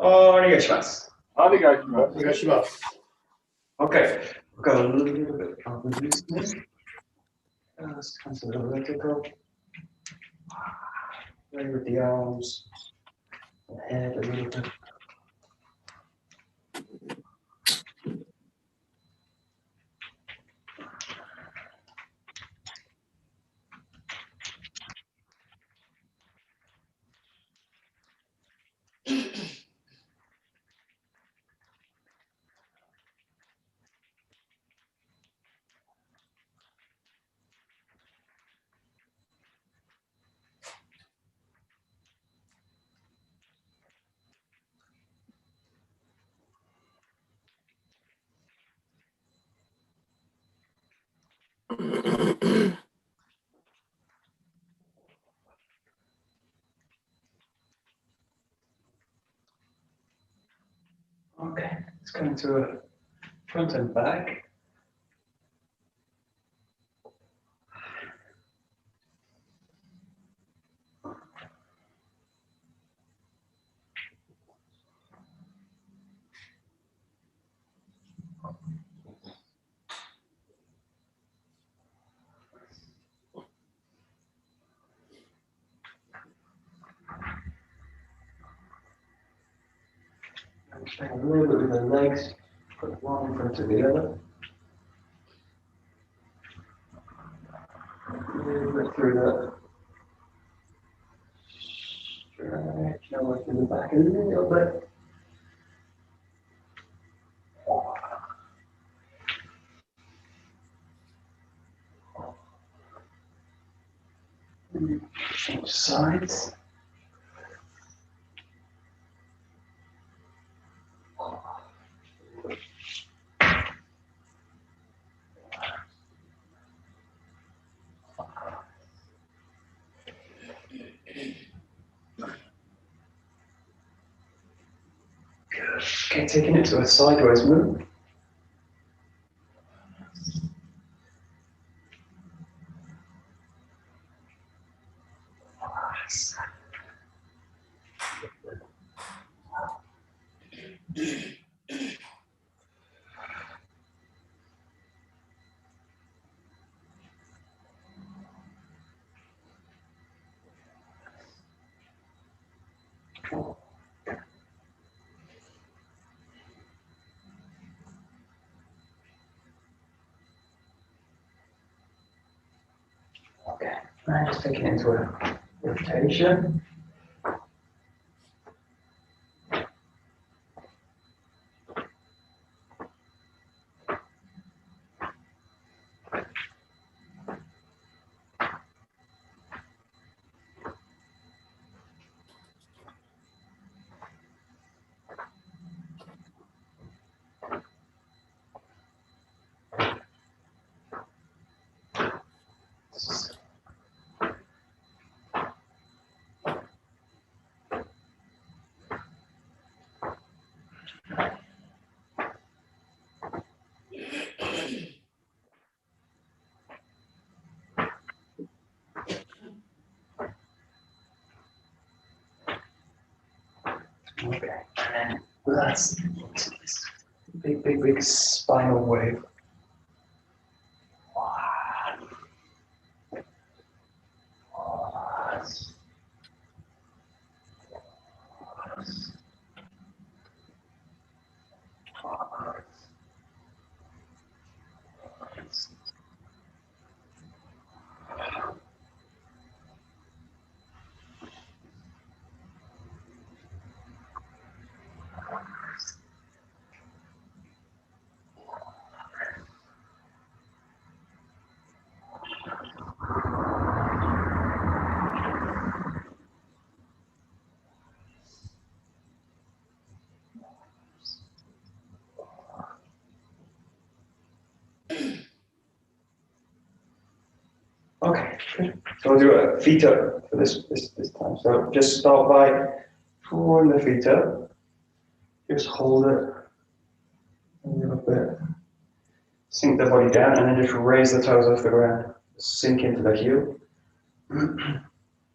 Onegaishimasu. Onegaishimasu. Okay, we've got a little bit of looseness. Let's cancel the vertical. Play with the arms, the head a little bit. Okay, let's go into a front and back. A little bit with the legs, put one in front of the other. A little bit through the stretch, now work in the back a little bit. Change sides. Good. Okay, taking it to a sideways move. Okay, and just taking it into a rotation. Okay, and that's big spinal wave. Okay, good. So we'll do a feet up for this time. So just start by drawing the feet up. Just hold it a little bit. Sink the body down and then just raise the toes off the ground. Sink into the heel. And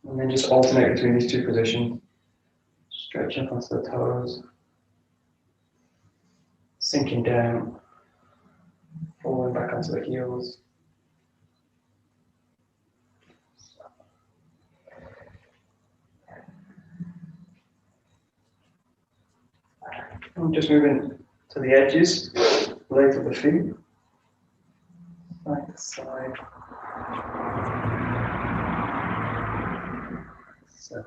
then just alternate between these two positions. Stretch up onto the toes. sinking down, falling back onto the heels. I'm just moving to the edges, blades of the feet, side to side. So.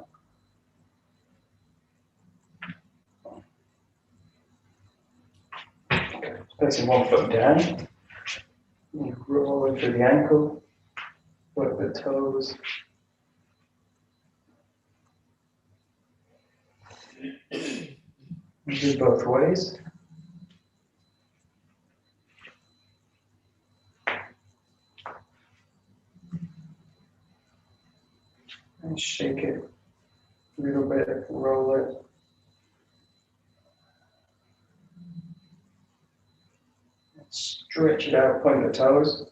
Placing one foot down, you roll it through the ankle, work the toes. Do both ways. And shake it a little bit, roll it. Stretch it out, point the toes.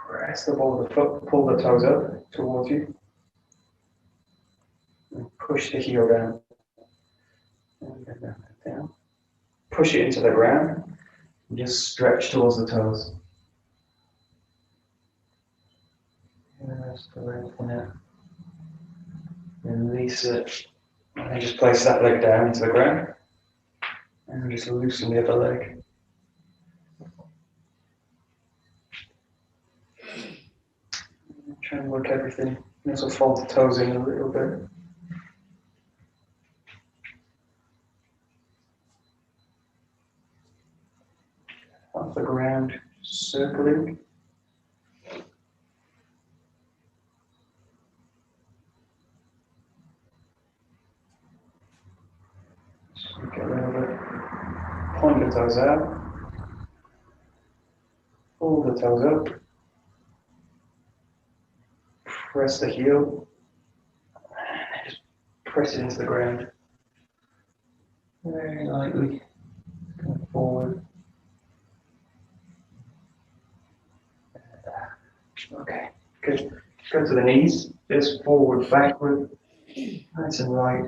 Press the ball of the foot, pull the toes up towards you. And push the heel down. And down. Push it into the ground. And just stretch towards the toes. Just lengthen it. Release it. And then just place that leg down into the ground. And just loosen the other leg. Try and work everything. Also fold the toes in a little bit. Off the ground, circling. Get a little bit. Point the toes out. Pull the toes up. Press the heel. And just press it into the ground. Very lightly. Going forward. Okay, good. Go to the knees. Just forward, backward. Nice and light.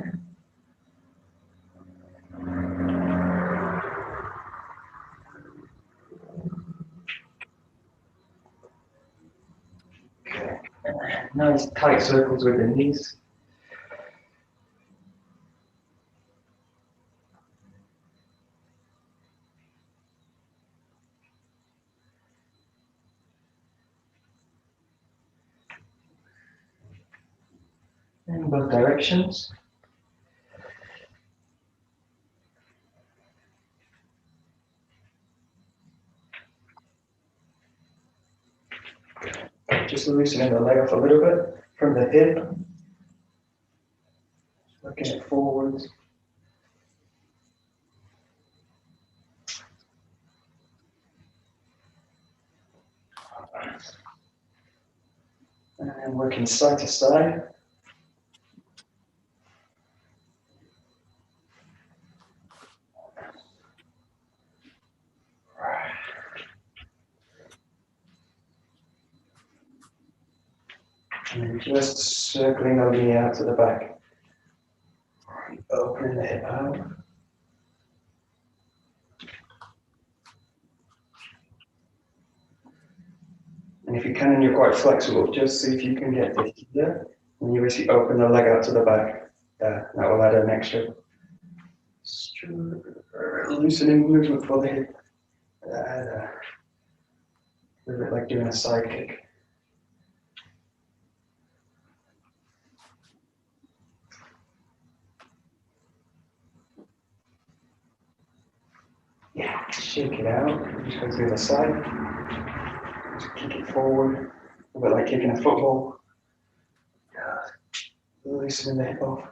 Okay. Nice tight circles with the knees. In both directions. Just loosening the leg off a little bit from the hip. Looking it forwards. And working side to side. And just circling over the out to the back. Opening the hip out. And if you can and you're quite flexible, just see if you can get this there. And you basically open the leg out to the back. That will add an extra loosening movement for the hip. A little bit like doing a side kick. Yeah, shake it out. Just go to the other side. Just kick it forward. A bit like kicking a football. Loosening the hip off.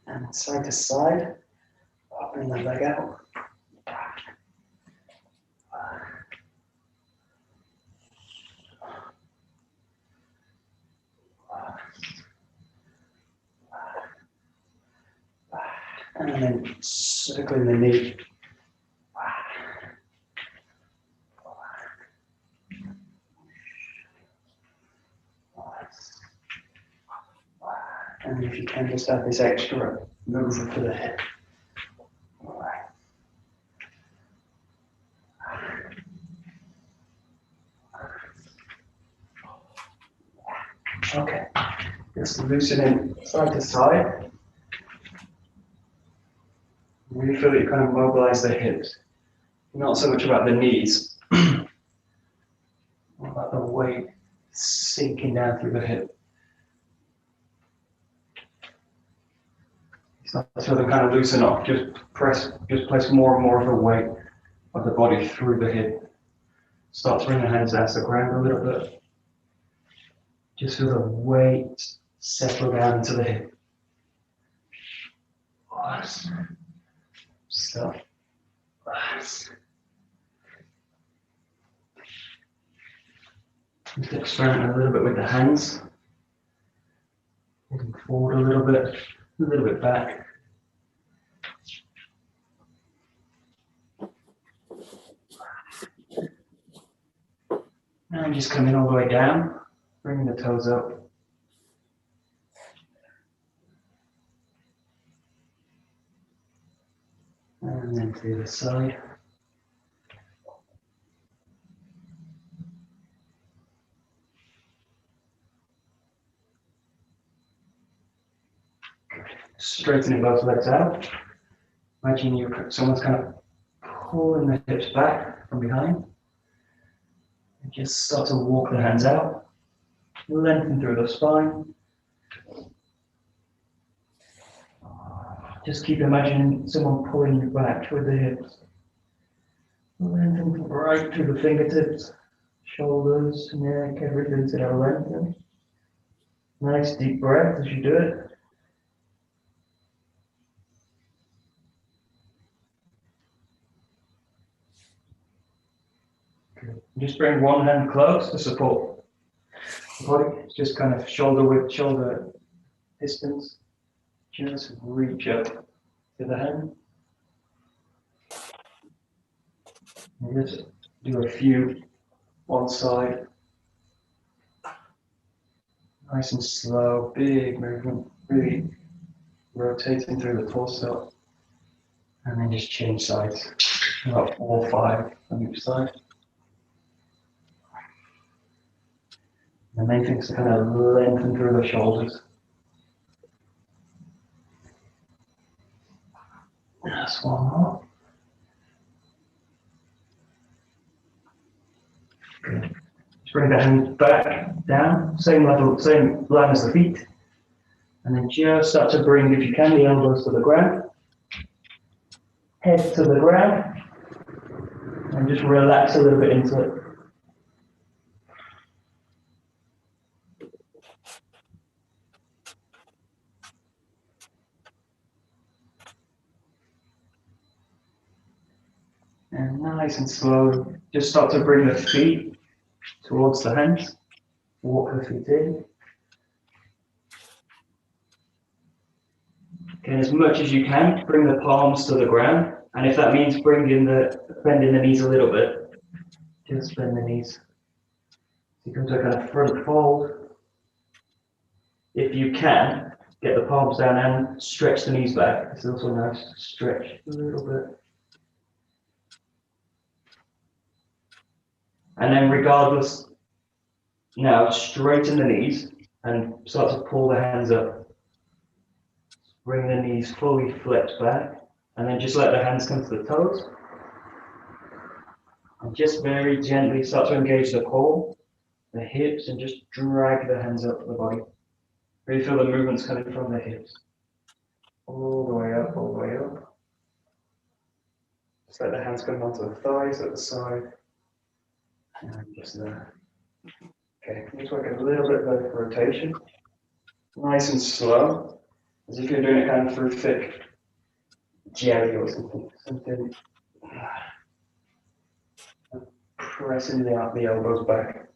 And side to side. Opening the leg out. And then circling the knee. And if you can, just add this extra movement to the hip. All right. Okay, just loosening side to side. Really feel that you kind of mobilize the hips. Not so much about the knees, more about the weight sinking down through the hip. So them kind of loosen up, just place more and more of the weight of the body through the hip. Start to bring the hands down to the ground a little bit. Just feel the weight settle down into the hip. Relax. Stop. Relax. Just experiment a little bit with the hands. Moving forward a little bit back. And just coming all the way down, bringing the toes up. And then to the other side. Straightening both legs out. Imagine someone's kind of pulling the hips back from behind. And just start to walk the hands out. Lengthen through the spine. Just keep imagining someone pulling you back with the hips. Lengthen right through the fingertips, shoulders, neck, everything's in a lengthen. Nice deep breath as you do it. Good. Just bring one hand close to support the body. Just kind of shoulder width, shoulder distance. Just reach up to the hand. And just do a few one side. Nice and slow, big movement, really rotating through the torso. And then just change sides. About 4 or 5 on each side. The main thing is to kind of lengthen through the shoulders. Just one more. Good. Just bring the hands back down, same level, same line as the feet. And then just start to bring, if you can, the elbows to the ground. Head to the ground. And just relax a little bit into it. And nice and slow, just start to bring the feet towards the hands. Walk the feet in. Okay, as much as you can, bring the palms to the ground. And if that means bending the knees a little bit, just bend the knees. You come to a kind of front fold. If you can, get the palms down and stretch the knees back. It's also nice to stretch a little bit. And then regardless, now straighten the knees and start to pull the hands up. Bring the knees fully flexed back and then just let the hands come to the toes. And just very gently start to engage the core, the hips, and just drag the hands up to the body. Really feel the movements coming from the hips. All the way up, all the way up. Just let the hands come onto the thighs at the side. And just there. Okay, just work a little bit of rotation. Nice and slow. As if you're doing it kind of through thick jelly or something. Pressing the elbows back.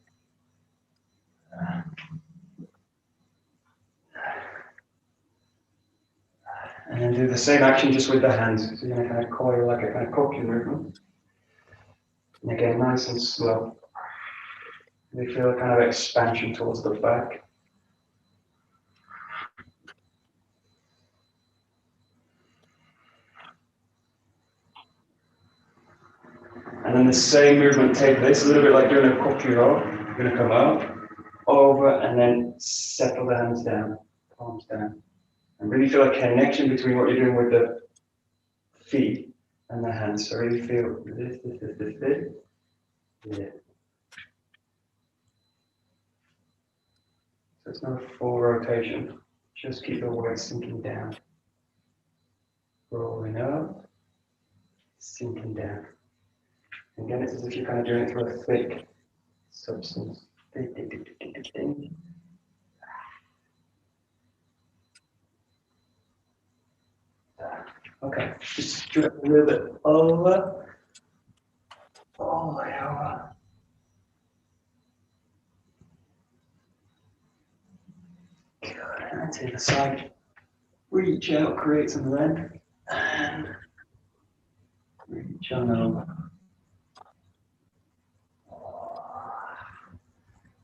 And then do the same action just with the hands. So you're going to kind of coil like a kind of corky movement. And again, nice and slow. You feel a kind of expansion towards the back. And then the same movement, take this, a little bit like doing a kokiro. You're going to come up, over, and then settle the hands down, palms down. And really feel a connection between what you're doing with the feet and the hands. So really feel this. Yeah. So it's not a full rotation. Just keep the weight sinking down. Rolling up, sinking down. Again, it's as if you're kind of doing it through a thick substance. Okay, just drift a little bit over. All the way over. Good, and to the side. Reach out, create some length, and reach on over.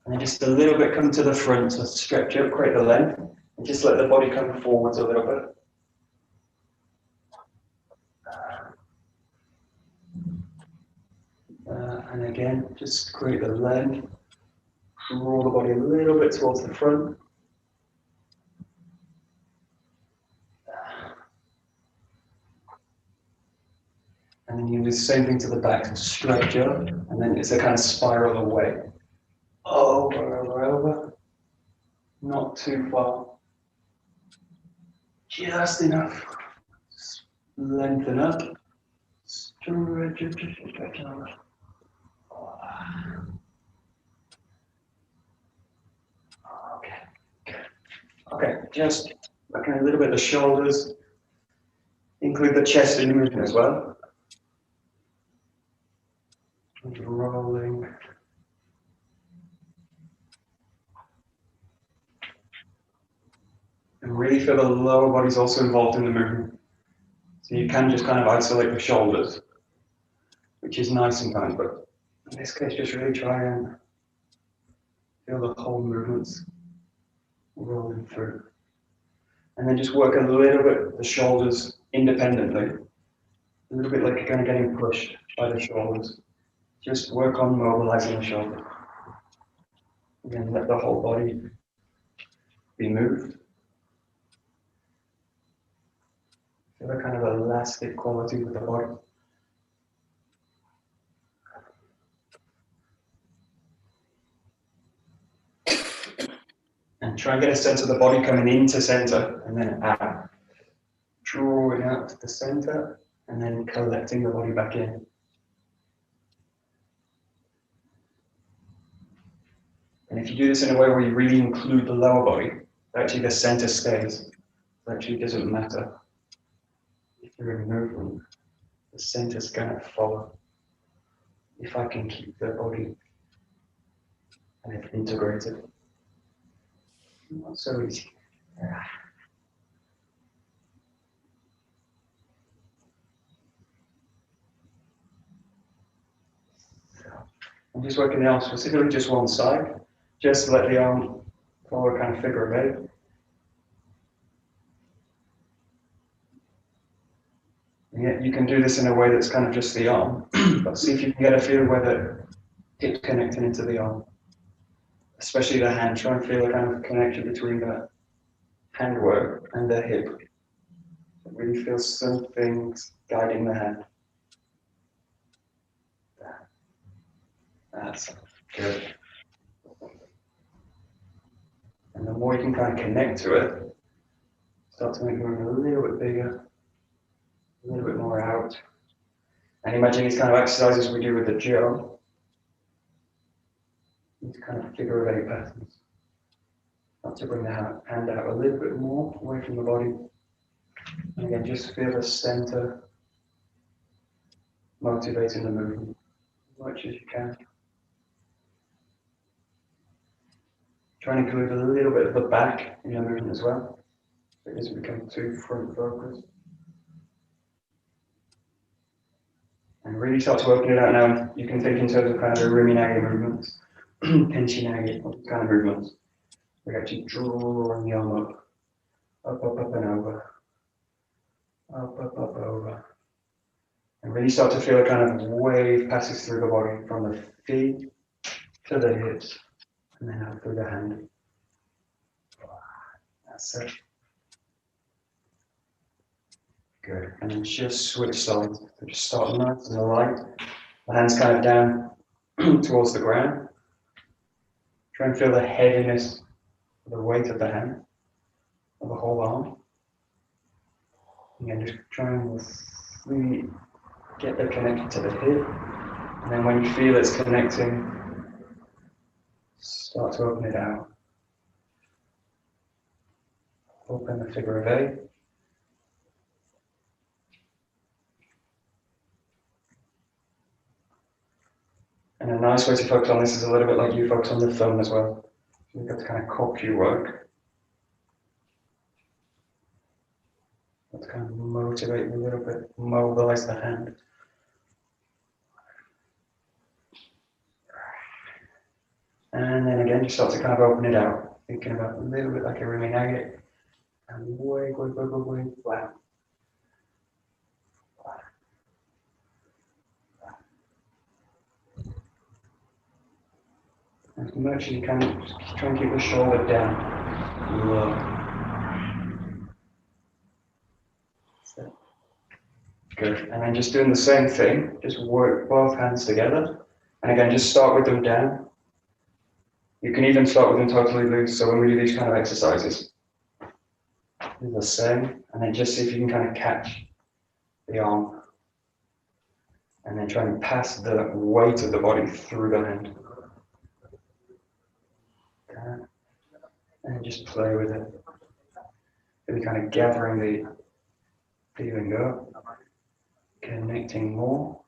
And then just a little bit come to the front, so stretch out, create the length, and just let the body come forwards a little bit. And again, just create the length, draw the body a little bit towards the front. And then you do the same thing to the back, so stretch up, and then it's a kind of spiral away. Over. Not too far. Just enough. Lengthen up. Stretch over. Okay, good. Okay, just working a little bit of the shoulders. Include the chest in the movement as well. Rolling. And really feel the lower body's also involved in the movement. So you can just kind of isolate the shoulders, which is nice sometimes, but in this case, just really try and feel the whole movements rolling through. And then just work a little bit the shoulders independently. A little bit like you're kind of getting pushed by the shoulders. Just work on mobilizing the shoulder. Again, let the whole body be moved. Feel a kind of elastic quality with the body. And try and get a sense of the body coming into center and then out. Drawing out to the center and then collecting the body back in. And if you do this in a way where you really include the lower body, actually the center stays. It actually doesn't matter if you're in movement, the center's gonna follow. If I can keep the body and it's integrated. Not so easy. I'm just working now specifically just one side. Just let the arm follow a kind of figure of eight. Yeah, you can do this in a way that's kind of just the arm, but see if you can get a feel where the hip's connecting into the arm, especially the hand. Try and feel a kind of connection between the handwork and the hip. Really feel something guiding the hand. That's good. And the more you can kind of connect to it, start to make it a little bit bigger, a little bit more out. And imagine these kind of exercises we do with the Joe. These kind of figure of eight patterns. Start to bring the hand out a little bit more away from the body. And again, just feel the center motivating the movement as much as you can. Try and include a little bit of the back in your movement as well. So it doesn't become too front focused. And really start to open it out now. You can think in terms of kind of the Riminagi movements, Penchinagi, kind of movements. We're actually drawing the arm up, up and over, up, over. And really start to feel a kind of wave passes through the body from the feet to the hips, and then out through the hand. That's it. Good. And then just switch sides. So just start nice and light. The hands kind of down towards the ground. Try and feel the heaviness of the weight of the hand, of the whole arm. Again, just try and really get the connection to the hip. And then when you feel it's connecting, start to open it out. Open the figure of 8. And a nice way to focus on this is a little bit like you focus on the thumb as well. So you've got to kind of Kokyu work. Let's kind of motivate a little bit, mobilize the hand. And then again, you start to kind of open it out, thinking about a little bit like a rumi nage. And wait, wow. As much as you can, just try and keep the shoulder down, low. Good, and then just doing the same thing, just work both hands together. And again, just start with them down. You can even start with them totally loose, so when we do these kind of exercises, do the same, and then just see if you can kind of catch the arm. And then try and pass the weight of the body through the hand. Okay. And just play with it. Really kind of gathering the feeling up, connecting more.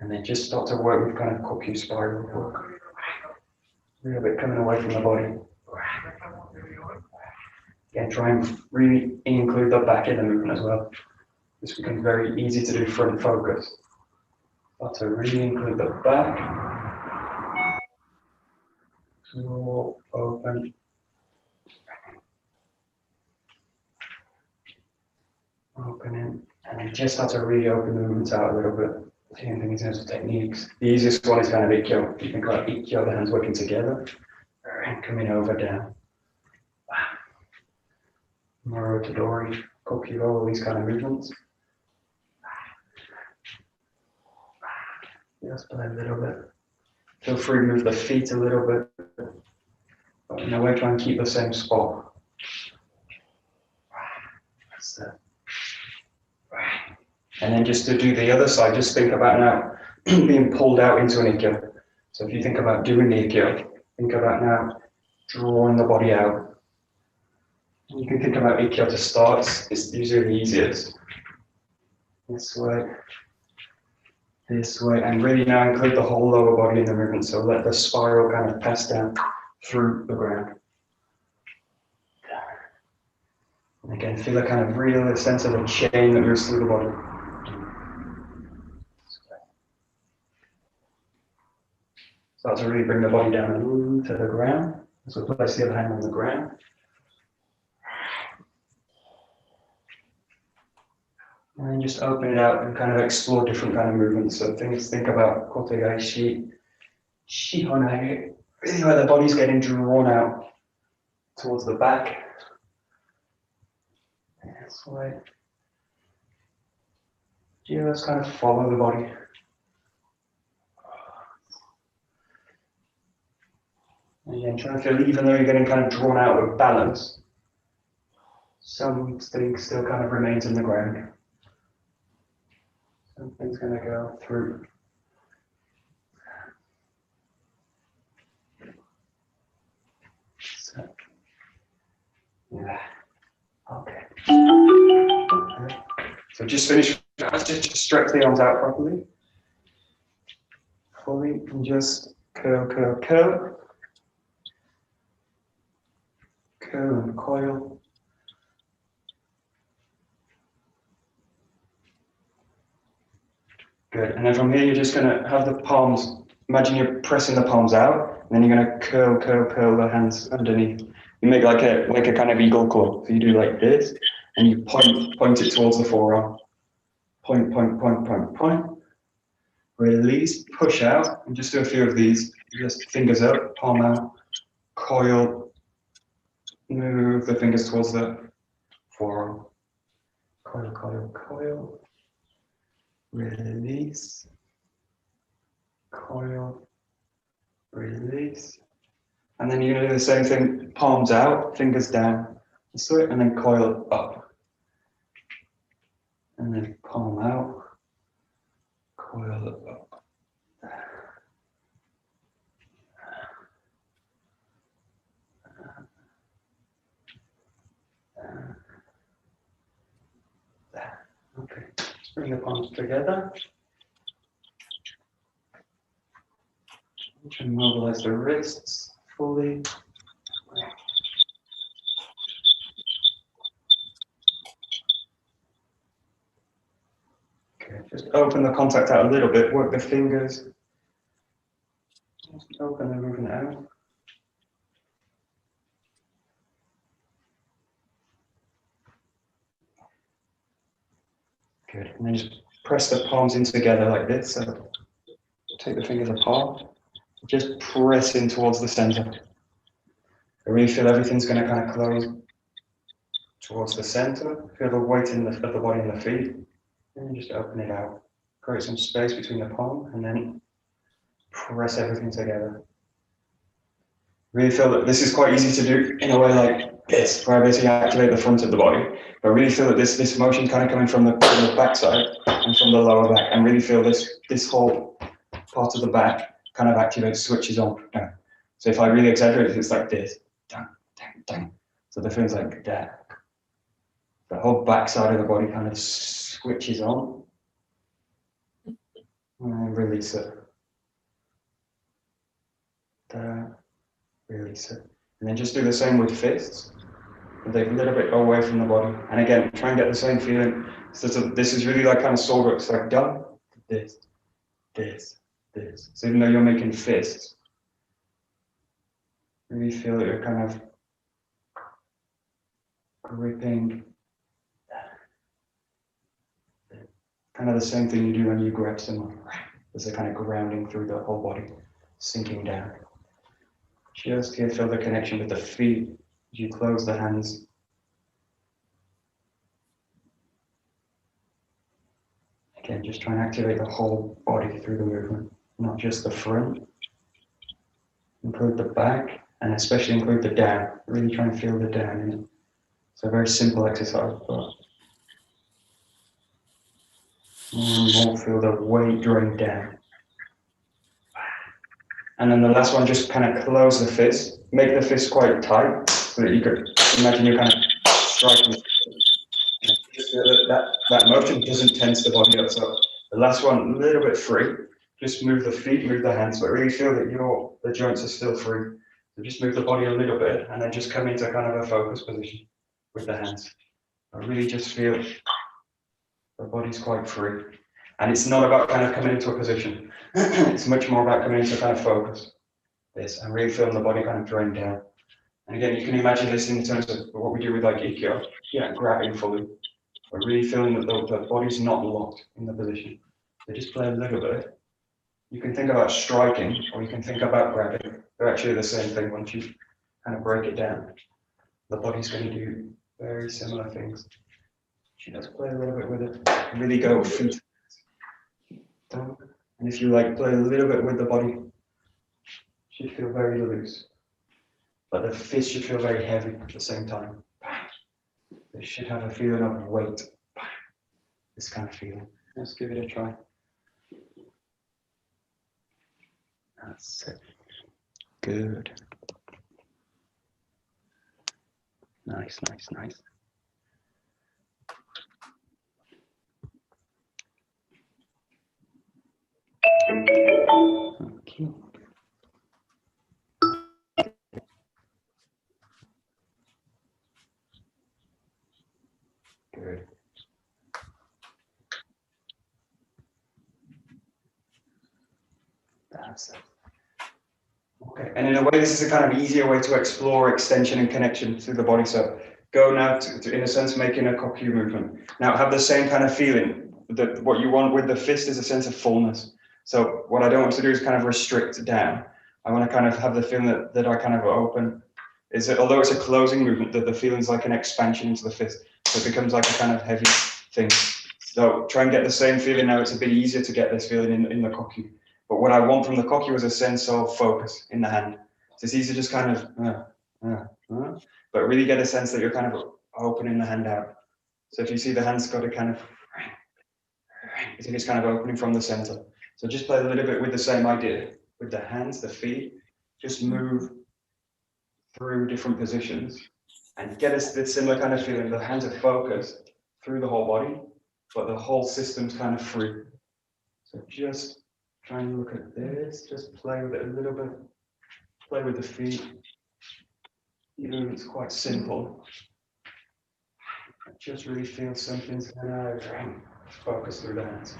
And then just start to work with kind of Kokyu spiral work. A little bit coming away from the body. Again, try and really include the back in the movement as well. This becomes very easy to do front focus. Start to really include the back. Draw, open. Open in. And then just start to really open the movements out a little bit. Same thing in terms of techniques. The easiest one is kind of Ikkyo. You think about Ikkyo, the hands working together. And coming over down. Moro Tadori, Kokyu, all these kind of movements. Just play a little bit. Feel free to move the feet a little bit. But in a way, try and keep the same spot. That's it. And then just to do the other side, just think about now being pulled out into an Ikkyo. So if you think about doing the Ikkyo, think about now drawing the body out. You can think about Ikkyo to start, it's usually the easiest. This way, and really now include the whole lower body in the movement, so let the spiral kind of pass down through the ground. And again, feel a kind of real sense of a chain that moves through the body. Start to really bring the body down to the ground. So place the other hand on the ground. And then just open it out and kind of explore different kind of movements. So think about Kotegai Shihonage, really where the body's getting drawn out towards the back. This way. Just kind of follow the body. And again, try to feel, even though you're getting kind of drawn out of balance, something still kind of remains in the ground. Something's going to go through. So, yeah. Okay. So just finish. Just stretch the arms out properly. Fully, and just curl, curl, curl. Curl and coil. Good, and then from here you're just going to have the palms, imagine you're pressing the palms out, and then you're going to curl, curl, curl the hands underneath. You make like a kind of eagle claw. So you do like this, and you point it towards the forearm. point, point, point, point, point. Release, push out, and just do a few of these. Just fingers up, palm out, coil, move the fingers towards the forearm. Coil, coil, coil. Release. Coil. Release. And then you're going to do the same thing, palms out, fingers down, and then coil up. And then palm out, coil up. Okay, let's bring the palms together. You can mobilize the wrists fully. Okay, just open the contact out a little bit, work the fingers. Just open the movement out. Good, and then just press the palms in together like this. So take the fingers apart, just press in towards the center. I really feel everything's going to kind of close towards the center. Feel the weight of the body in the feet. And just open it out. Create some space between the palm and then press everything together. Really feel that this is quite easy to do in a way like this, where I basically activate the front of the body. But really feel that this motion kind of coming from the back side and from the lower back. And really feel this whole part of the back kind of activates, switches on. So if I really exaggerate it, it's like this. Dang, dang, dang. So the feeling's like that. The whole back side of the body kind of switches on. And release it. Release it. And then just do the same with fists. And take a little bit away from the body. And again, try and get the same feeling. So this is really like kind of sword work. It's like done, this, this, this. So even though you're making fists, really feel that you're kind of gripping. Kind of the same thing you do when you grab someone. There's a kind of grounding through the whole body, sinking down. Just here, feel the connection with the feet as you close the hands. Again, just try and activate the whole body through the movement, not just the front. Include the back, and especially include the down. Really try and feel the down in it. It's a very simple exercise, but you won't feel the weight drain down. And then the last one, just kind of close the fist. Make the fist quite tight so that you could imagine you're kind of striking. And just feel that motion doesn't tense the body up. So the last one, a little bit free. Just move the feet, move the hands, but really feel that the joints are still free. So just move the body a little bit and then just come into kind of a focus position with the hands. I really just feel the body's quite free. And it's not about kind of coming into a position. It's much more about coming into kind of focus. This, and really feeling the body kind of drain down. And again, you can imagine this in terms of what we do with like Aikido. Yeah, grabbing fully. But really feeling that the body's not locked in the position. They just play a little bit. You can think about striking, or you can think about grabbing. They're actually the same thing once you kind of break it down. The body's going to do very similar things. She does play a little bit with it. Really go feet down. And if you like play a little bit with the body, should feel very loose. But the fist should feel very heavy at the same time. They should have a feeling of weight. This kind of feeling. Let's give it a try. That's it. Good. Nice, nice, nice. Okay. Good. That's it. Okay, and in a way, this is a kind of easier way to explore extension and connection through the body. So go now to in a sense, making a Kokyu movement. Now have the same kind of feeling what you want with the fist is a sense of fullness. So what I don't want to do is kind of restrict down. I want to kind of have the feeling that I kind of open. Is that although it's a closing movement, that the feeling's like an expansion into the fist. So it becomes like a kind of heavy thing. So try and get the same feeling now. It's a bit easier to get this feeling in the koku. But what I want from the koku is a sense of focus in the hand. So it's easy to just kind of, but really get a sense that you're kind of opening the hand out. So if you see the hand's got a kind of, I think it's kind of opening from the center. So just play a little bit with the same idea. With the hands, the feet, just move through different positions and get us this similar kind of feeling. The hands are focused through the whole body, but the whole system's kind of free. So just try and look at this, just play with it a little bit, play with the feet. Even if it's quite simple, just really feel something's gonna focus through the hands.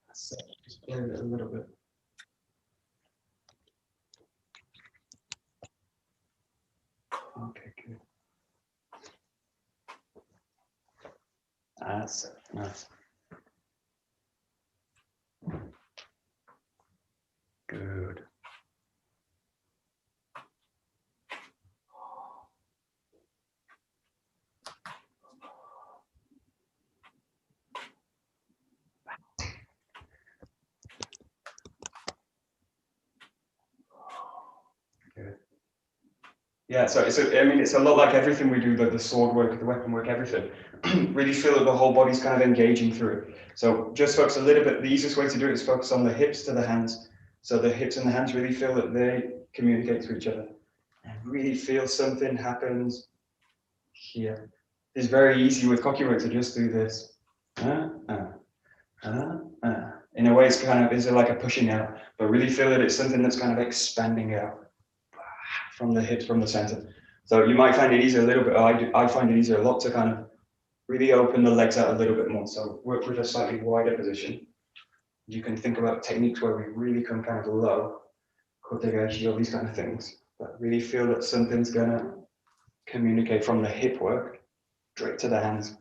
That's it. Just play with it a little bit. Okay, good. That's it. Nice. Good. Good. Yeah, so I mean, it's a lot like everything we do, the sword work, the weapon work, everything. Really feel that the whole body's kind of engaging through it. So just focus a little bit. The easiest way to do it is focus on the hips to the hands. So the hips and the hands really feel that they communicate to each other. And really feel something happens here. It's very easy with koku work to just do this. In a way, it's kind of, is like a pushing out, but really feel that it's something that's kind of expanding out from the hips, from the center. So you might find it easier a little bit, I find it easier a lot to kind of really open the legs out a little bit more. So work with a slightly wider position. You can think about techniques where we really come kind of low, kotegaeshi, all these kind of things, but really feel that something's gonna communicate from the hip work straight to the hands.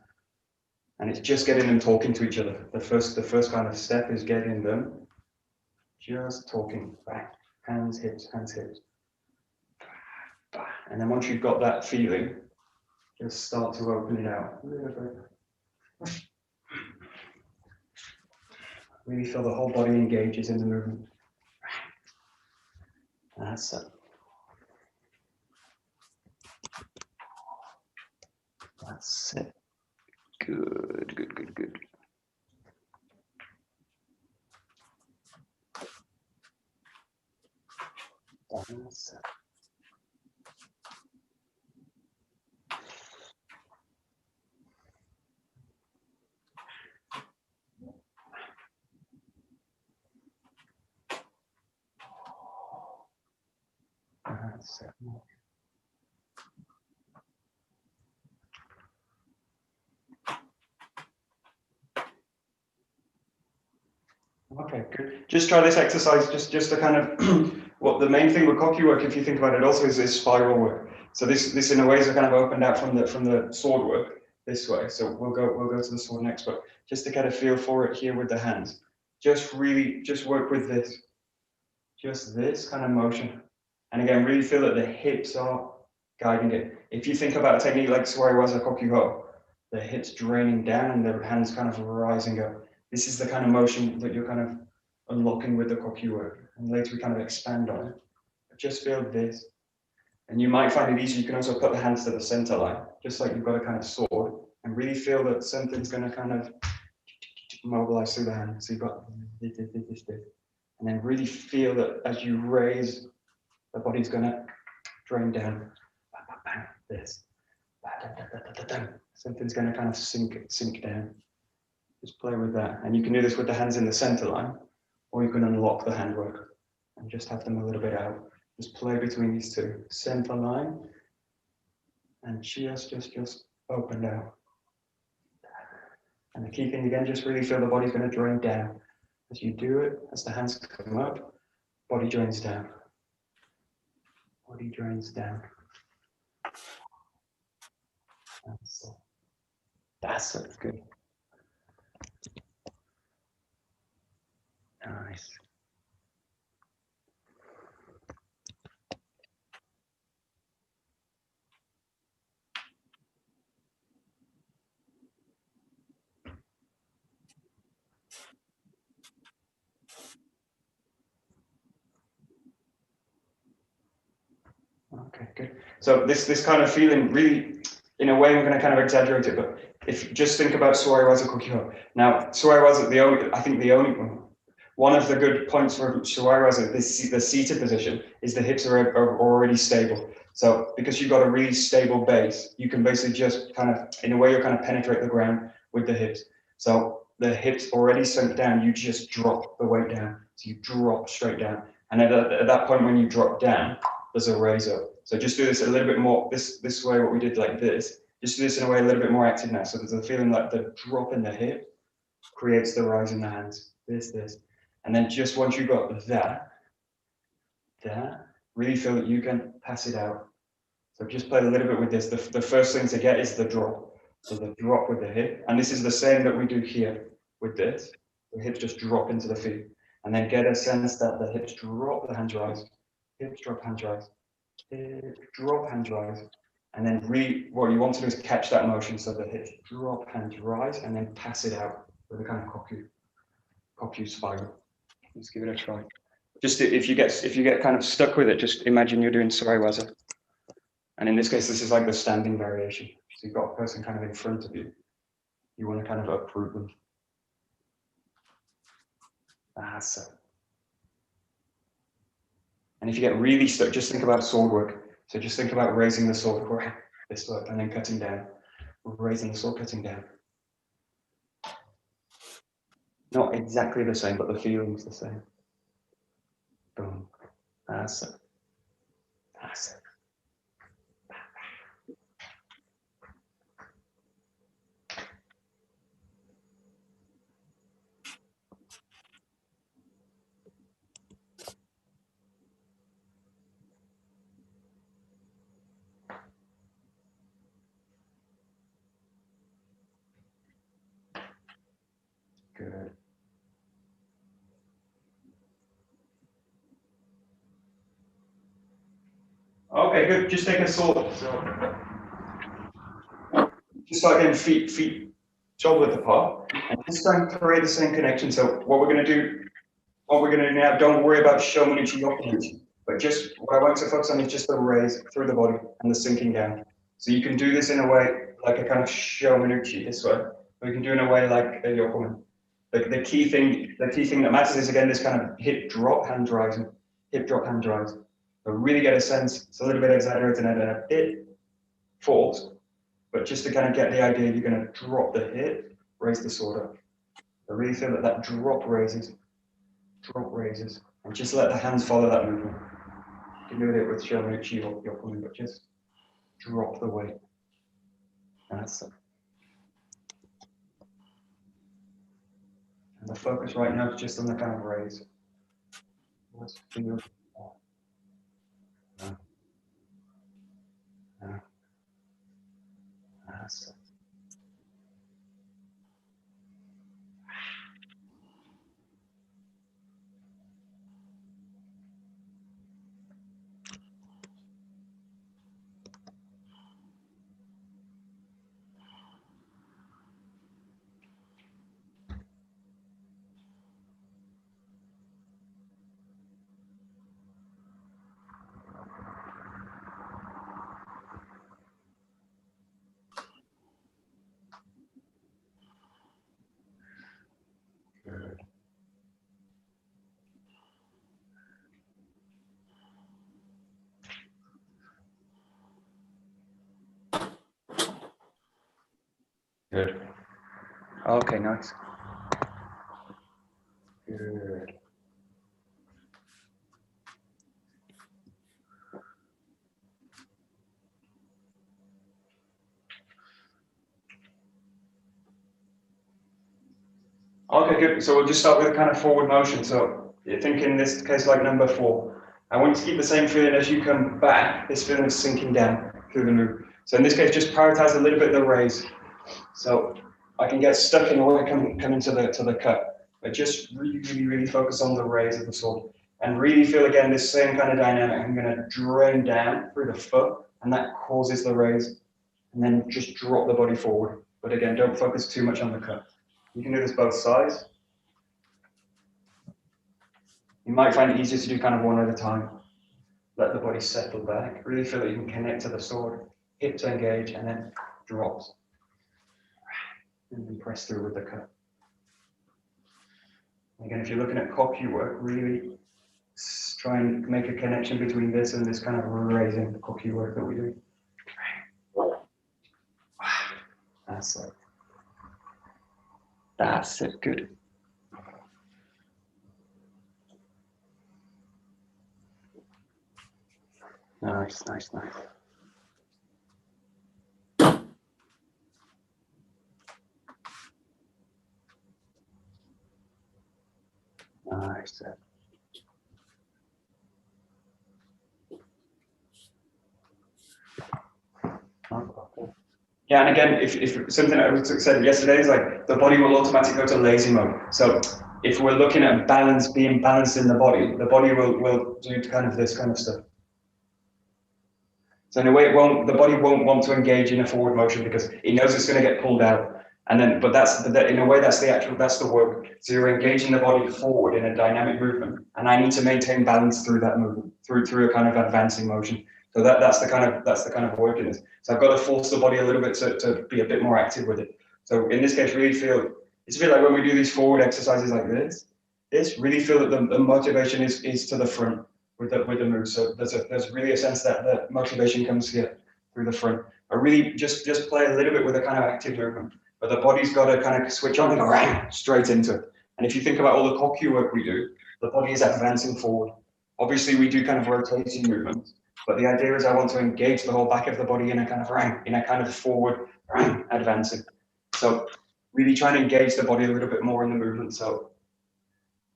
And it's just getting them talking to each other. The first kind of step is getting them just talking. Back, hands, hips, hands, hips. And then once you've got that feeling, just start to open it out a little bit. Really feel the whole body engages in the movement. That's it. That's it. Good, good, good, good. That's it. That's it. Okay, good. Just try this exercise, just to kind of, what the main thing with koku work, if you think about it, also is this spiral work. So this in a way is kind of opened out from the sword work this way. So we'll go to the sword next, but just to get a feel for it here with the hands, just work with this kind of motion, and again, really feel that the hips are guiding it. If you think about a technique like Suwaiwaza Kokuho, the hips draining down and the hands kind of rising up. This is the kind of motion that you're kind of unlocking with the koku work. And later we kind of expand on it. But just feel this. And you might find it easy. You can also put the hands to the center line, just like you've got a kind of sword, and really feel that something's going to kind of mobilize through the hand. So you've got this. And then really feel that as you raise, the body's going to drain down. This. Something's going to kind of sink down. Just play with that. And you can do this with the hands in the center line, or you can unlock the handwork and just have them a little bit out. Just play between these two. Center line and just open out. And the key thing again, just really feel the body's going to drain down. As you do it, as the hands come up, body drains down. Body drains down. That's good. Nice. Okay, good. So this kind of feeling really, in a way, I'm going to kind of exaggerate it, but if you just think about Suwaiwaza Kokiho. Now, Suwaiwaza, I think the only one of the good points for Suwaiwaza, the seated position, is the hips are already stable. So because you've got a really stable base, you can basically just kind of, in a way, you kind of penetrate the ground with the hips. So the hips already sunk down, you just drop the weight down. So you drop straight down. And at that point, when you drop down, there's a raise up. So just do this a little bit more, this way, what we did like this, just do this in a way a little bit more active now. So there's a feeling like the drop in the hip creates the rise in the hands, this. And then just once you've got that, really feel that you can pass it out. So just play a little bit with this. The first thing to get is the drop. So the drop with the hip. And this is the same that we do here with this. The hips just drop into the feet. And then get a sense that the hips drop, the hands rise. Hips drop, hands rise. Hips drop, hands rise. And then what you want to do is catch that motion. So the hips drop, hands rise, and then pass it out with a kind of koku spiral. Let's give it a try. Just if you get kind of stuck with it, just imagine you're doing Suwaiwaza. And in this case, this is like the standing variation. So you've got a person kind of in front of you. You want to kind of uproot them. So. And if you get really stuck, just think about sword work. So just think about raising the sword for this work and then cutting down. Raising the sword, cutting down. Not exactly the same, but the feeling's the same. Boom. That's it. Good. Okay, good. Just take a sword. So, just like in feet shoulder width apart, and just try and create the same connection. So what we're going to do now, don't worry about Shomanuchi Yokonuchi, but just what I want to focus on is just the raise through the body and the sinking down. So you can do this in a way like a kind of Shomanuchi this way, or you can do it in a way like a Yokomen. The key thing that matters is again this kind of hip drop, hand rising, hip drop, hand rise. But really get a sense. It's a little bit exaggerated and a bit forced, but just to kind of get the idea, you're going to drop the hip, raise the sword up. I really feel that drop raises, and just let the hands follow that movement. You can do it with Shomanuchi or Yokomen, but just drop the weight. That's it. And the focus right now is just on the kind of raise. Let's feel. That's it. Good. Good. Okay, nice. Good. Okay, good. So we'll just start with a kind of forward motion. So you think in this case like number 4. I want you to keep the same feeling as you come back. This feeling is sinking down through the move. So in this case, just prioritize a little bit of the raise. So I can get stuck in the way coming to the cut, but just really focus on the raise of the sword. And really feel again this same kind of dynamic. I'm going to drain down through the foot, and that causes the raise. And then just drop the body forward. But again, don't focus too much on the cut. You can do this both sides. You might find it easier to do kind of one at a time. Let the body settle back. Really feel that you can connect to the sword. Hips engage, and then drops. And then press through with the cut. Again, if you're looking at koku work, really try and make a connection between this and this kind of raising koku work that we do. That's it. That's it. Good. Nice. Nice. Yeah, and again, if something I said yesterday is like the body will automatically go to lazy mode. So if we're looking at being balanced in the body will do kind of this kind of stuff. So in a way, the body won't want to engage in a forward motion because it knows it's going to get pulled out. And then, but in a way, that's the work. So you're engaging the body forward in a dynamic movement, and I need to maintain balance through that movement, through a kind of advancing motion. So that's the kind of work it is. So I've got to force the body a little bit to be a bit more active with it. So in this case, really feel it's a bit like when we do these forward exercises like this. Really feel that the motivation is to the front with the move. So there's really a sense that the motivation comes here through the front. I really just play a little bit with a kind of active movement, but the body's got to kind of switch on and go straight into it. And if you think about all the koku work we do, the body is advancing forward. Obviously, we do kind of rotating movements. But the idea is I want to engage the whole back of the body in a kind of forward advancing. So really trying to engage the body a little bit more in the movement. So,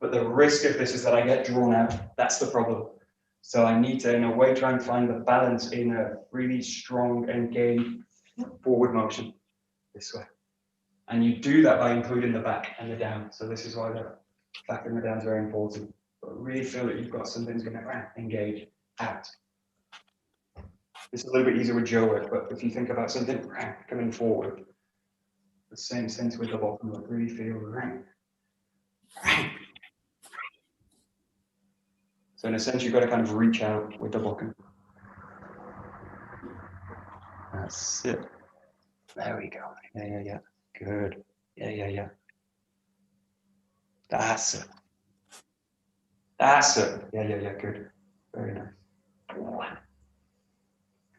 but the risk of this is that I get drawn out. That's the problem. So I need to, in a way, try and find the balance in a really strong, engaged forward motion this way. And you do that by including the back and the down. So this is why the back and the down is very important. But really feel that you've got something that's going to engage out. This is a little bit easier with Joe work, but if you think about something coming forward, the same sense with the bottom, like really feel So in a sense, you've got to kind of reach out with the bokken. That's it. There we go. Yeah. Good. Yeah. That's it. Yeah. Good. Very nice.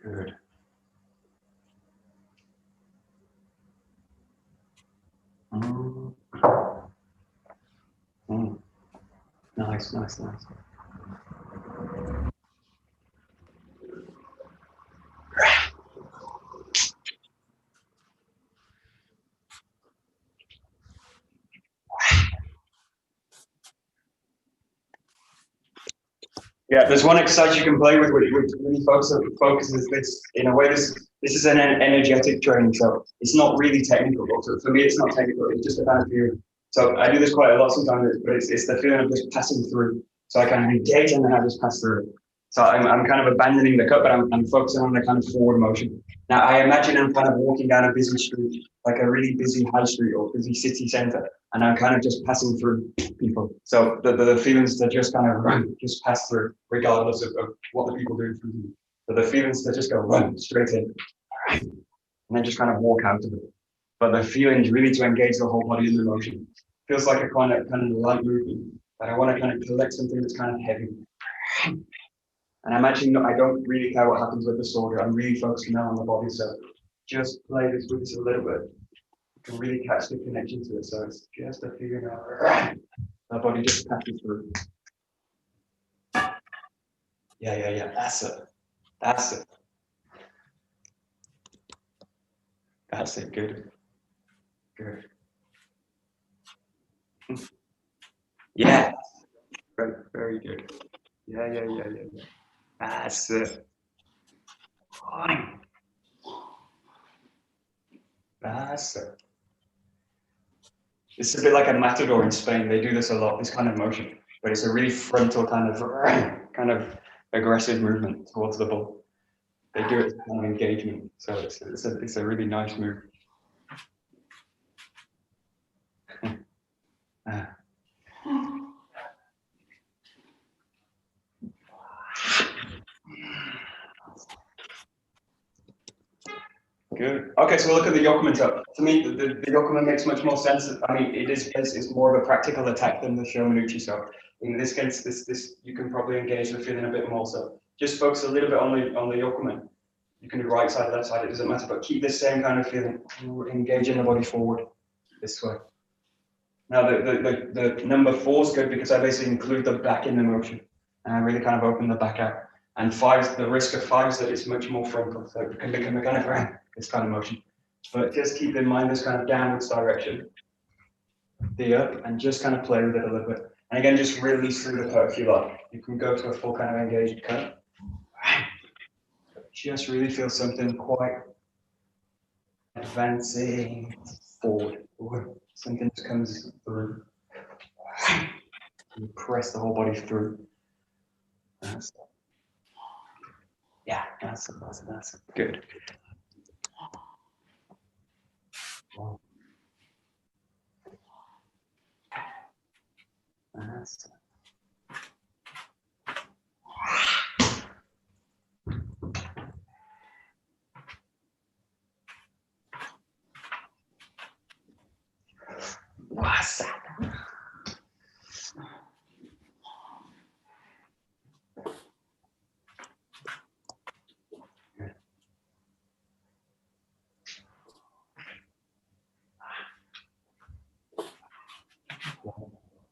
Good. Nice. Yeah, there's one exercise you can play with which really focuses this. In a way, this is an energetic training, so it's not really technical. So for me, it's not technical, it's just a kind of feeling. So I do this quite a lot sometimes, but it's the feeling of just passing through. So I kind of engage and then I just pass through. So I'm kind of abandoning the cut, but I'm focusing on the kind of forward motion. Now I imagine I'm kind of walking down a busy street, like a really busy high street or busy city centre, and I'm kind of just passing through people. So the feelings that just kind of just pass through, regardless of what the people do through me. So the feelings that just go straight in, and then just kind of walk out of it. But the feeling is really to engage the whole body in the motion. Feels like a kind of light movement, but I want to kind of collect something that's kind of heavy. And I'm actually I don't really care what happens with the sword. I'm really focusing now on the body. So just play this with this a little bit. You can really catch the connection to it. So it's just a feeling of the body just passes through. Yeah. That's it. Good. Yeah. Very good. Yeah. That's it. That's it. It's a bit like a matador in Spain. They do this a lot, this kind of motion, but it's a really frontal kind of aggressive movement towards the bull. They do it as kind of engagement, so it's a really nice move. Good. Okay, so we'll look at the Yokuman toe. To me, the Yokuman makes much more sense. I mean, it's more of a practical attack than the Shomanuchi. So in this case, this you can probably engage the feeling a bit more. So just focus a little bit on the Yokuman. You can do right side, left side, it doesn't matter, but keep this same kind of feeling, engaging the body forward this way. Now the number 4 is good because I basically include the back in the motion and I really kind of open the back out. And 5, the risk of 5 is that it's much more frontal, so it can become a kind of this kind of motion. But just keep in mind this kind of downwards direction, the up, and just kind of play with it a little bit. And again, just release through the cut if you like. You can go to a full kind of engaged cut. Just really feel something quite advancing forward. Something just comes through. You press the whole body through. Yeah, that's good. That's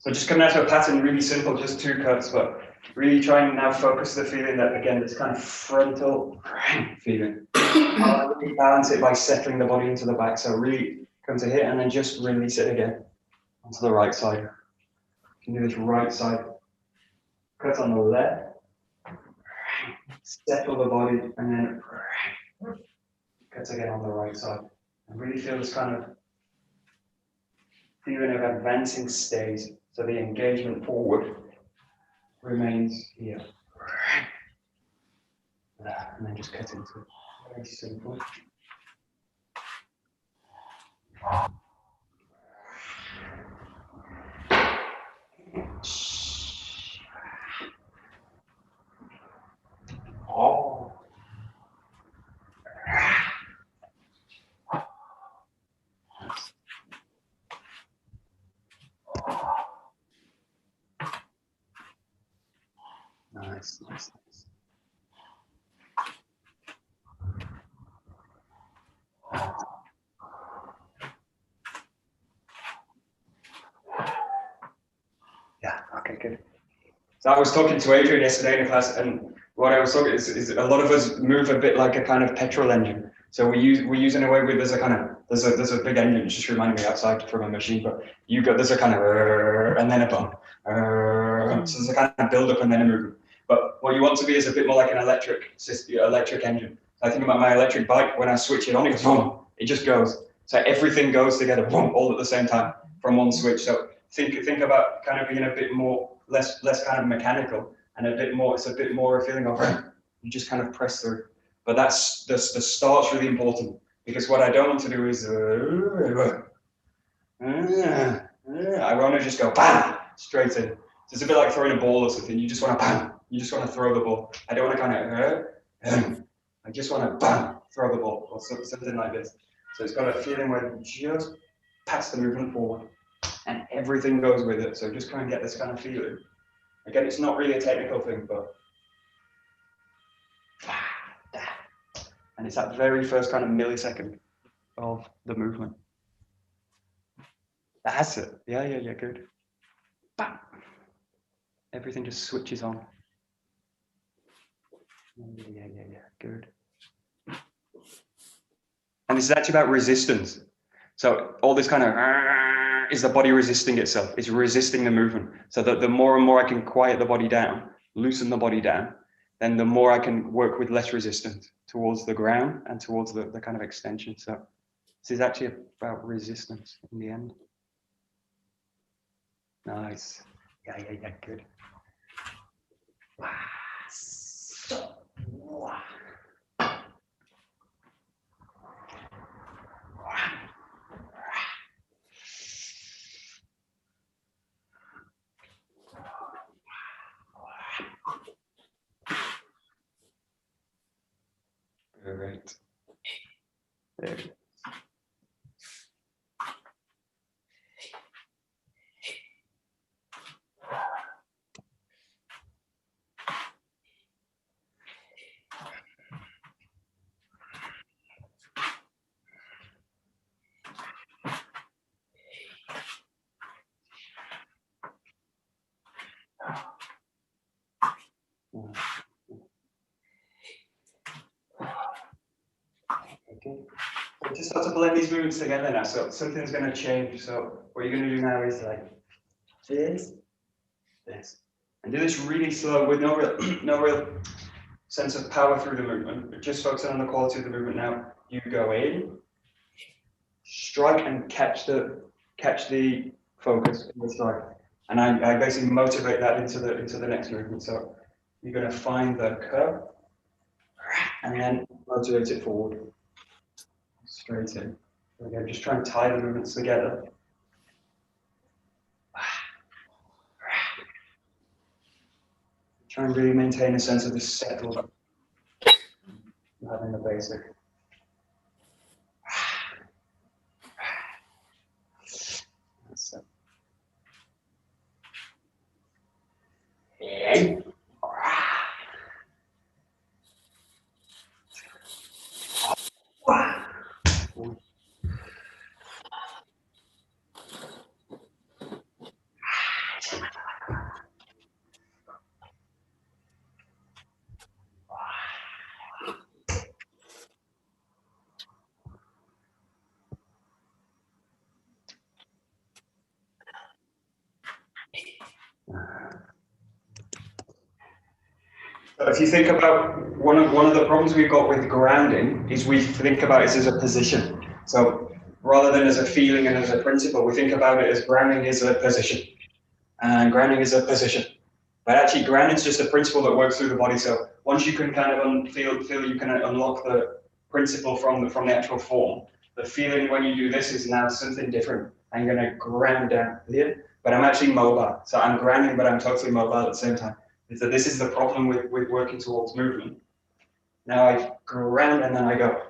So just coming out to a pattern, really simple, just 2 cuts, but really trying now focus the feeling that, again, this kind of frontal feeling. Really balance it by settling the body into the back. So really come to here and then just release it again onto the right side. You can do this right side. Cut on the left. Settle the body and then cut again on the right side. And really feel this kind of feeling of advancing stays. So the engagement forward remains here. And then just cut into it. Very simple. Oh. Nice. Yeah, okay, good. So I was talking to Adrian yesterday in a class, and what I was talking is a lot of us move a bit like a kind of petrol engine. So we use in a way where there's a big engine. It just reminded me outside from a machine, but there's a kind of and then a bump. So there's a kind of build up and then a movement. But what you want to be is a bit more like an electric engine. I think about my electric bike. When I switch it on, it goes boom. It just goes. So everything goes together, boom, all at the same time from one switch. So think about kind of being a bit more less kind of mechanical and it's a bit more a feeling of you just kind of press through. But that's the start's really important because what I don't want to do is I want to just go bam straight in. So it's a bit like throwing a ball or something. You just want to bam. You just want to throw the ball. I don't want to kind of I just want to bam throw the ball or something like this. So it's got a feeling where you just pass the movement forward and everything goes with it. So just try and get this kind of feeling. Again, it's not really a technical thing, but and it's that very first kind of millisecond of the movement. That's it. Yeah, good. Bam. Everything just switches on. Yeah, good. And this is actually about resistance. So all this kind of is the body resisting itself. It's resisting the movement. So that the more and more I can quiet the body down, loosen the body down, then the more I can work with less resistance towards the ground and towards the kind of extension. So This is actually about resistance in the end. Nice. Yeah, good. Great. There. Okay. So just start to blend these movements together now. So something's going to change. So what you're going to do now is like this, and do this really slow with no real sense of power through the movement. Just focusing on the quality of the movement now. You go in, strike, and catch the focus in the strike. And I basically motivate that into the next movement. So you're going to find the curve and then motivate it forward. Straight in. Again, just try and tie the movements together. Try and really maintain a sense of the settled having the basic. That's it. So if you think about one of the problems we've got with grounding is we think about it as a position. So rather than as a feeling and as a principle, we think about it as grounding is a position. And grounding is a position. But actually grounding is just a principle that works through the body. So once you can kind of feel you can unlock the principle from the actual form, the feeling when you do this is now something different. I'm going to ground down here, but I'm actually mobile. So I'm grounding, but I'm totally mobile at the same time. Is that this is the problem with working towards movement. Now I ground and then I go.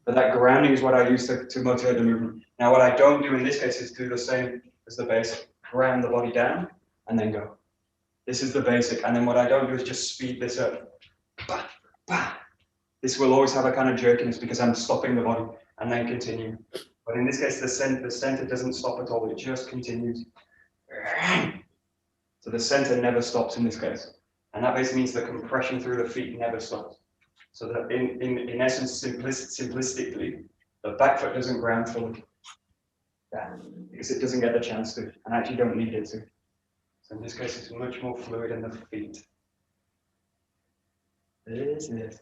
But that grounding is what I use to motivate the movement. Now what I don't do in this case is do the same as the basic. Ground the body down and then go. This is the basic. And then what I don't do is just speed this up. Bah, bah. This will always have a kind of jerkiness because I'm stopping the body and then continue. But in this case, the center doesn't stop at all. It just continues. So the center never stops in this case. And that basically means the compression through the feet never stops. So that in essence, simplistically, the back foot doesn't ground fully. Yeah, because it doesn't get the chance to, and actually don't need it to. So in this case, it's much more fluid in the feet. This is.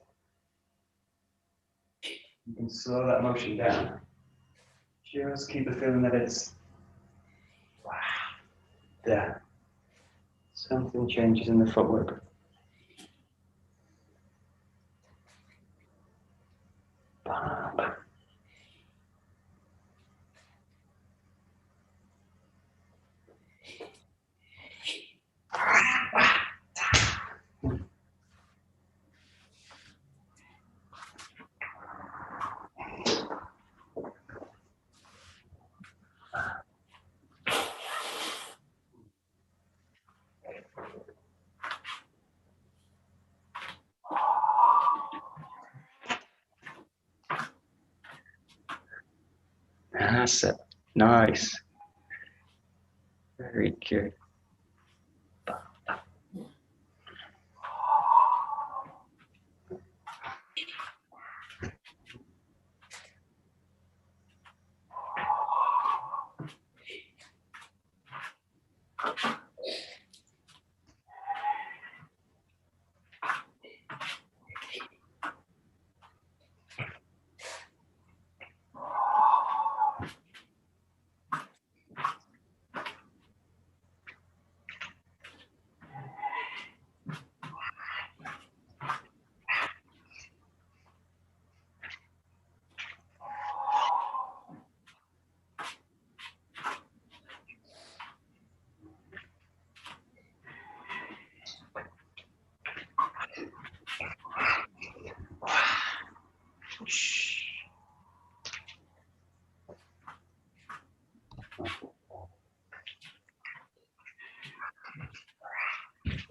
You can slow that motion down. Just keep the feeling that it's, wow, there. Something changes in the footwork. Bam. That's it. Nice. Very good.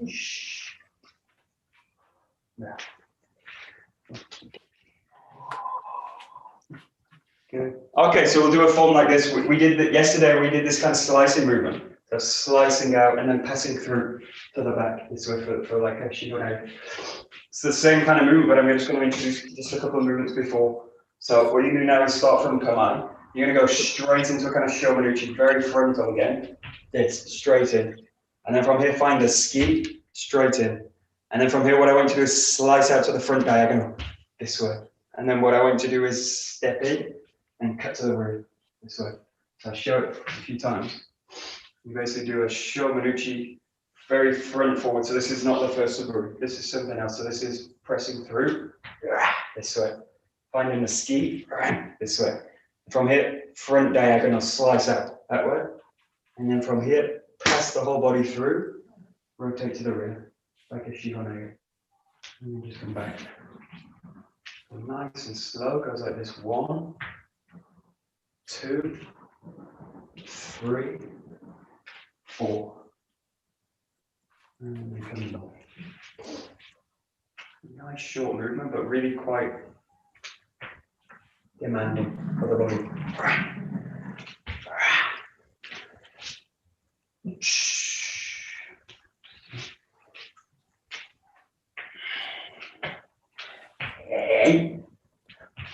Yeah. Good. Okay, so we'll do a form like this. We did that yesterday. We did this kind of slicing movement, so slicing out and then passing through to the back. This way for like a shihonai. It's the same kind of movement, but I'm just going to introduce just a couple of movements before. So what you do now is start from command. You're going to go straight into a kind of shomanuchi, very frontal again. This straight in, and then from here find a ski straight in, and then from here what I want you to do is slice out to the front diagonal this way, and then what I want you to do is step in and cut to the rear this way. So I'll show it a few times. You basically do a shomanuchi, very front forward. So this is not the first suburi. This is something else. So this is pressing through this way, finding the ski this way. From here, front diagonal, slice out that way. And then from here, pass the whole body through, rotate to the rear, like a shihonai. And then just come back. So nice and slow, goes like this. 1, 2, 3, 4. And then come back. Nice short movement, but really quite demanding for the body.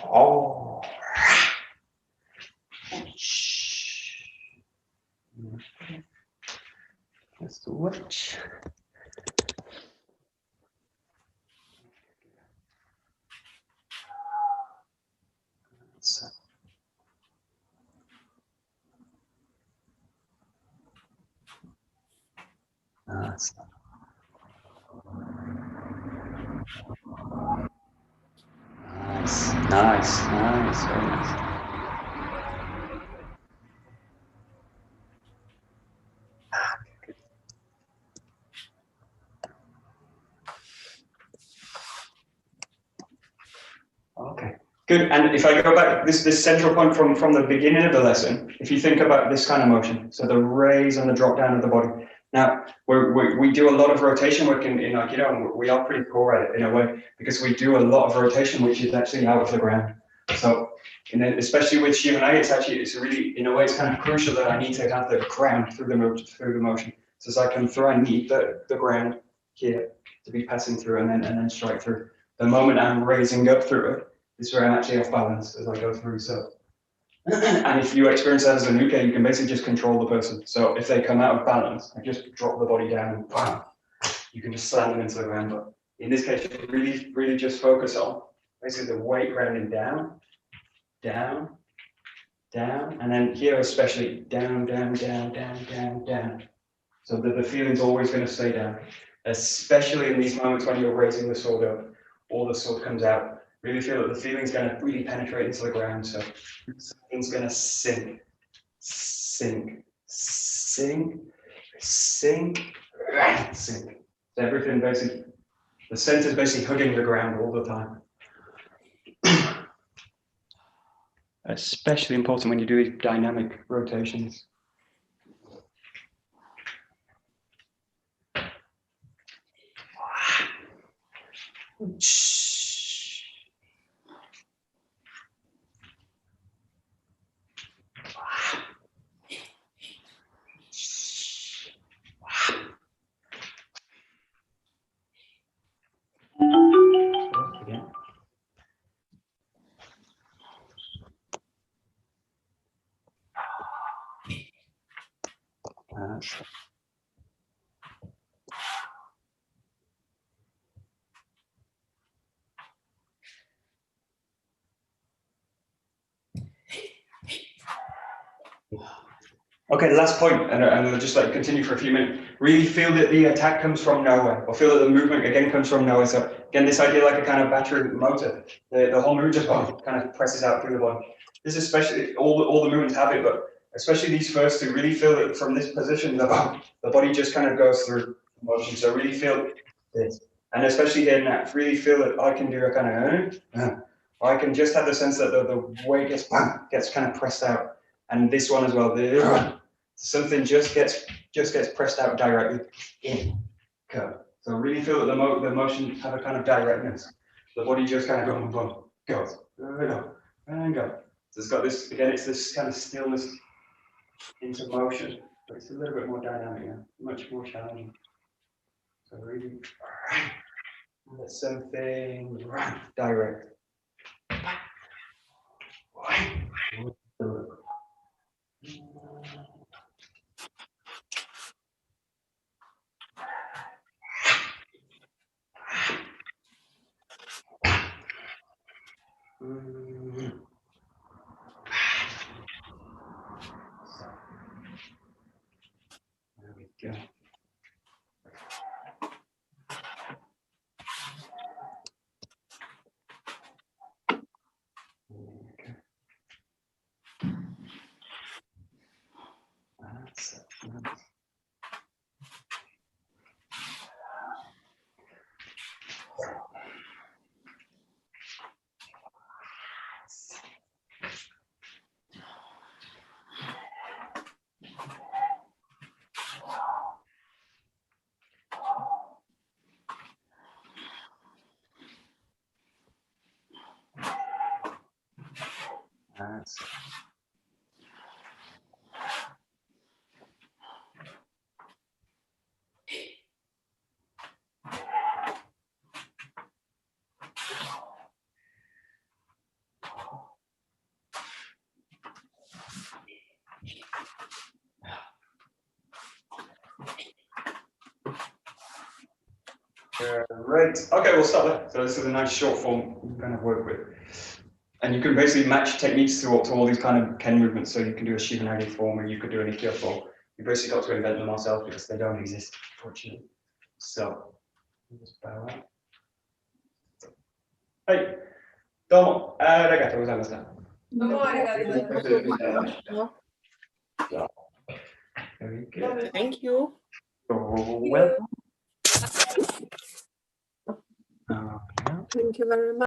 Oh. That's the watch. Nice. Nice, nice, very nice. Okay, good. And if I go back, this central point from the beginning of the lesson, if you think about this kind of motion, so the raise and the drop down of the body. Now, we do a lot of rotation work in Aikido, and we are pretty poor at it in a way, because we do a lot of rotation, which is actually out of the ground. So, especially with shihonai, it's really, in a way, it's kind of crucial that I need to have the ground through the motion. So as I come through, I need the ground here to be passing through and then strike through. The moment I'm raising up through it, this is where I'm actually off balance as I go through. So, and if you experience that as a nuke, you can basically just control the person. So if they come out of balance, I just drop the body down and bam, you can just slam them into the ground. But in this case, you really just focus on basically the weight grounding down, down, down, and then here especially down, down, down, down, down, down. So that the feeling's always going to stay down, especially in these moments when you're raising the sword up, or the sword comes out. Really feel that the feeling's going to really penetrate into the ground. So something's going to sink, sink, sink, sink, sink. So everything basically, the center's basically hugging the ground all the time. Especially important when you do these dynamic rotations. Okay, last point, and I'll just like continue for a few minutes. Really feel that the attack comes from nowhere, or feel that the movement again comes from nowhere. So again, this idea like a kind of battery motor, the whole movement just kind of presses out through the body. This especially, all the movements have it, but especially these first two, really feel that from this position, the body just kind of goes through motion. So really feel this, and especially here now, really feel that I can do a kind of, I can just have the sense that the weight gets kind of pressed out. And this one as well, something just gets pressed out directly in. curve. So really feel that the motion have a kind of directness. The body just kind of goes, and go. So it's got this, again, it's this kind of stillness into motion, but it's a little bit more dynamic now, much more challenging. So really, let something direct. There we go. That's it. That's it. Right. Okay, we'll stop there. So this is a nice short form you can kind of work with. And you can basically match techniques to all these kind of Ken movements. So you can do a Shivanagi form or you could do an Ikkyo form. You basically got to invent them ourselves because they don't exist, unfortunately. So, just bow out. Hey, domo, arigatou gozaimashita. Very good. Thank you. You're welcome. Thank you very much.